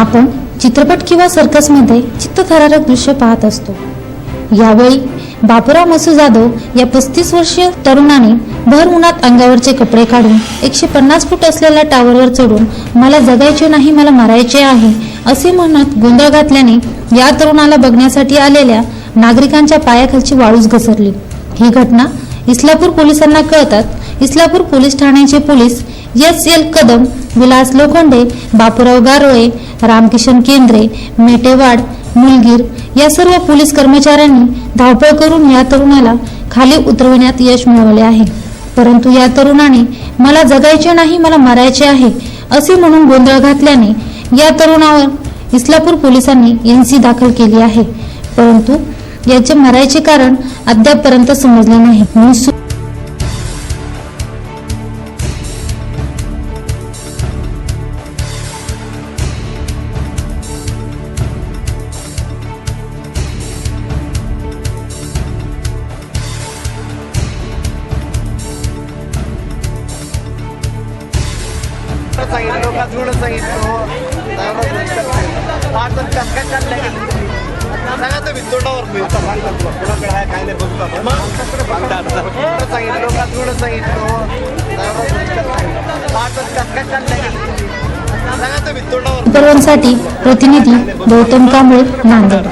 आपण चित्रपट किंवा सर्कसमध्ये चित्तथरारक दृश्य पाहत असतो। यावेळी बापूराव मसू जाधव या 35 वर्षीय तरुणाने भर उन्हात अंगावरचे कपडे काढून 150 फूट असलेल्या टावरवर चढून मला जगायचे नाही मला मरायचे आहे असे म्हणत गोंधळ घातल्याने या तरुणाला बघण्यासाठी आलेल्या नागरिकांच्या पायाखालची वाळूच घसरली। ही घटना इस्लापूर पोलिसांना कळतात इस्लापूर पोलीस ठाण्याचे पोलीस एस.एल. कदम, विलास लोखंडे, बापूराव गारोळे, रामकिशन केंद्रे, मेटेवाड, मुलगीर या सर्व पोलीस कर्मचाऱ्यांनी धावपळ करून या तरुणाला खाली उतरवण्यात यश मिळवले आहे। परंतु या तरुणाने मला जगायचे नाही मला मरायचे आहे असे म्हणून गोंधळ घातल्याने या तरुणावर इस्लापूर पोलिसांनी एनसी दाखल केली आहे। परंतु याचे मरायचे कारण अद्यापपर्यंत समजले नाही। प्रतिनिधी गौतम कांबळे, नांदेड।